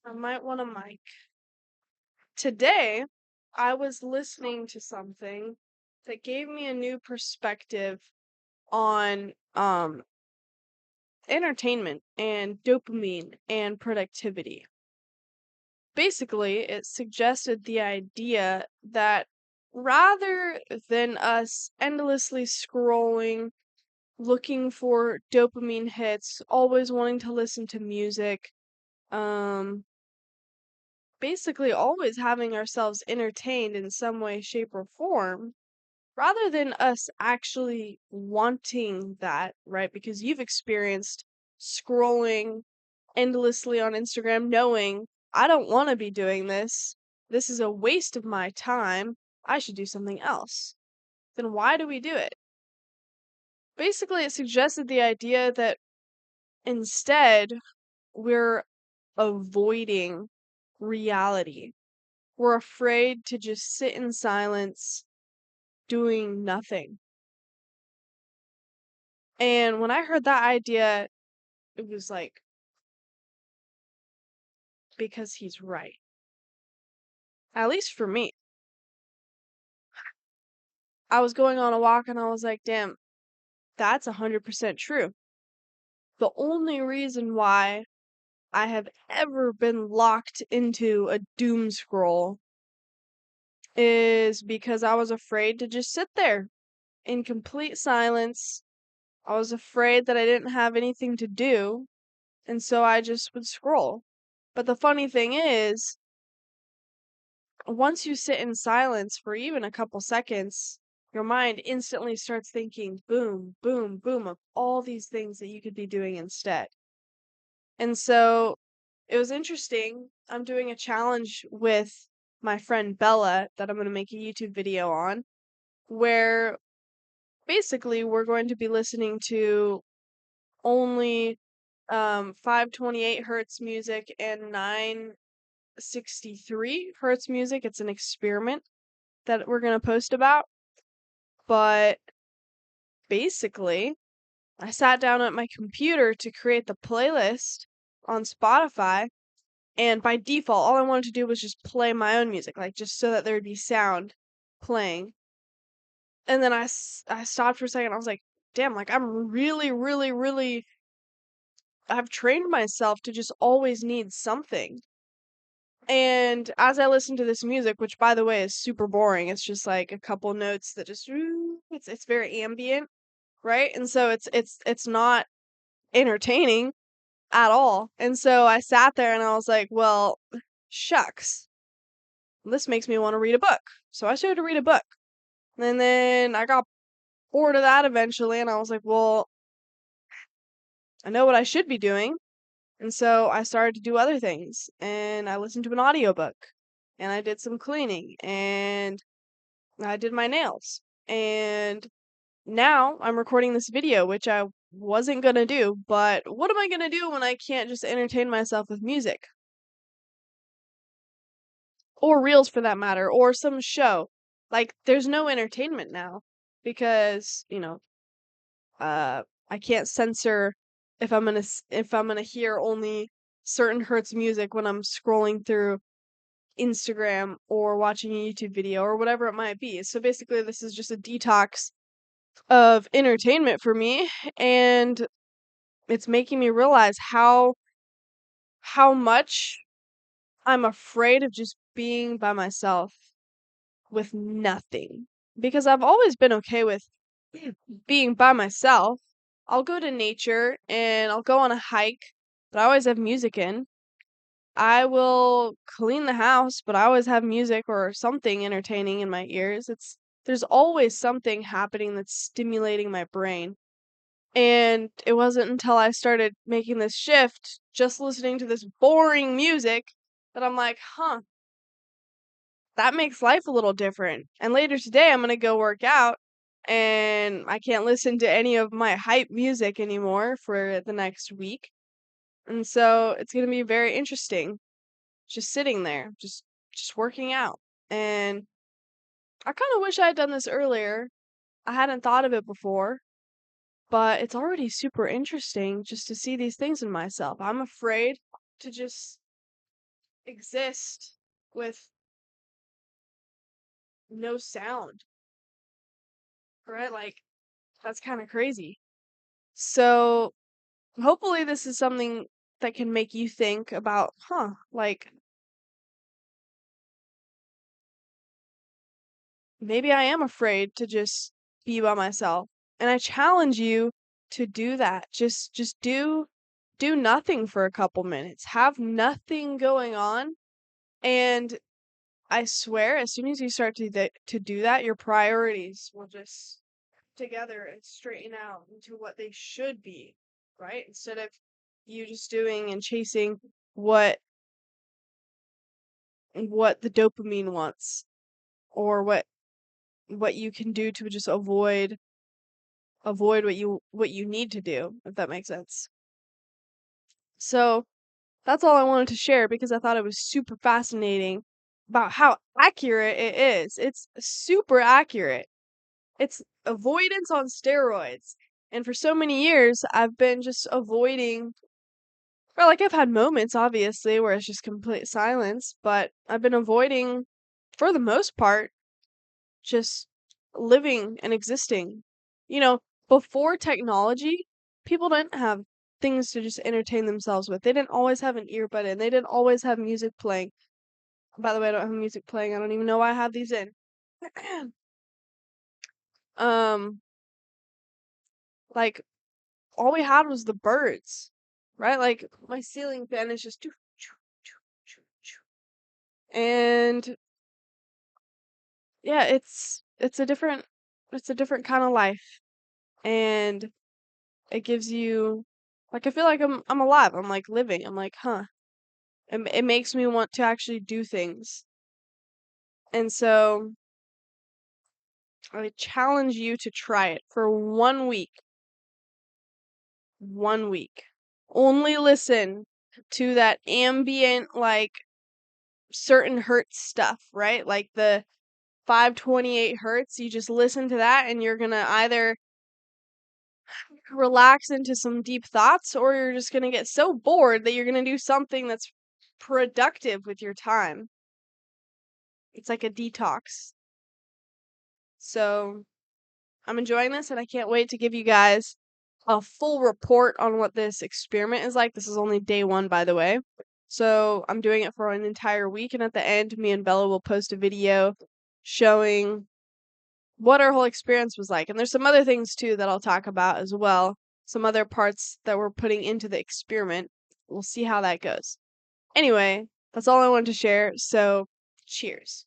I might want a mic. Today, I was listening to something that gave me a new perspective on entertainment and dopamine and productivity. Basically, it suggested the idea that rather than us endlessly scrolling, looking for dopamine hits, always wanting to listen to music, um basically always having ourselves entertained in some way, shape, or form, rather than us actually wanting that, right? Because you've experienced scrolling endlessly on Instagram knowing I don't want to be doing this. This is a waste of my time. I should do something else. Then why do we do it? Basically, it suggested the idea that instead we're avoiding reality. We're afraid to just sit in silence doing nothing. And when I heard that idea, it was like, because he's right. At least for me. I was going on a walk and I was like, damn, that's 100% true. The only reason why I have ever been locked into a doom scroll is because I was afraid to just sit there in complete silence. I was afraid that I didn't have anything to do, and so I just would scroll. But the funny thing is, once you sit in silence for even a couple seconds, your mind instantly starts thinking boom, boom, boom of all these things that you could be doing instead. And so it was interesting. I'm doing a challenge with my friend Bella that I'm going to make a YouTube video on where basically we're going to be listening to only 528 hertz music and 963 hertz music. It's an experiment that we're going to post about. But basically, I sat down at my computer to create the playlist on Spotify. And by default, all I wanted to do was just play my own music, like just so that there would be sound playing. And then I stopped for a second. I was like, damn, like I'm really, really, really, I've trained myself to just always need something. And as I listen to this music, which by the way is super boring, it's just like a couple notes that just it's very ambient, right? And so it's not entertaining at all. And so I sat there and I was like, well, shucks. This makes me want to read a book. So I started to read a book. And then I got bored of that eventually and I was like, well, I know what I should be doing. And so I started to do other things and I listened to an audiobook and I did some cleaning and I did my nails. And now I'm recording this video, which I wasn't gonna do, but what am I gonna do when I can't just entertain myself with music? Or reels for that matter, or some show. Like, there's no entertainment now because, I can't censor if I'm gonna hear only certain hertz music when I'm scrolling through Instagram or watching a YouTube video or whatever it might be. So basically, this is just a detox of entertainment for me, and it's making me realize how much I'm afraid of just being by myself with nothing. Because I've always been okay with being by myself. I'll go to nature and I'll go on a hike, but I always have music in. I will clean the house, but I always have music or something entertaining in my ears. There's always something happening that's stimulating my brain. And it wasn't until I started making this shift, just listening to this boring music, that I'm like, huh, that makes life a little different. And later today, I'm gonna go work out, and I can't listen to any of my hype music anymore for the next week. And so it's gonna be very interesting, just sitting there, just working out. And I kind of wish I had done this earlier. I hadn't thought of it before, but it's already super interesting just to see these things in myself. I'm afraid to just exist with no sound, right? Like, that's kind of crazy. So, hopefully, this is something that can make you think about, like, maybe I am afraid to just be by myself. And I challenge you to do that. Just do nothing for a couple minutes. Have nothing going on, and I swear as soon as you start to do that, your priorities will just together and straighten out into what they should be, right? Instead of you just doing and chasing what the dopamine wants, or what you can do to just avoid what you need to do, if that makes sense. So that's all I wanted to share because I thought it was super fascinating about how accurate it is. It's super accurate. It's avoidance on steroids. And for so many years, I've been just avoiding, or like I've had moments, obviously, where it's just complete silence, but I've been avoiding, for the most part, just living and existing. You know, before technology, people didn't have things to just entertain themselves with. They didn't always have an earbud in. They didn't always have music playing. By the way, I don't have music playing. I don't even know why I have these in. um, like all we had was the birds, right? Like my ceiling fan is just and yeah, it's a different kind of life, and it gives you, like, I feel like I'm alive. I'm like living. I'm like, huh. It makes me want to actually do things. And so I challenge you to try it for 1 week. 1 week. Only listen to that ambient, like, certain hertz stuff, right? Like the 528 hertz. You just listen to that and you're gonna either relax into some deep thoughts, or you're just gonna get so bored that you're gonna do something that's productive with your time. It's like a detox. So I'm enjoying this and I can't wait to give you guys a full report on what this experiment is like. This is only day one, by the way. So I'm doing it for an entire week, and at the end, me and Bella will post a video showing what our whole experience was like. And there's some other things too that I'll talk about as well. Some other parts that we're putting into the experiment. We'll see how that goes. Anyway, that's all I wanted to share. So, cheers.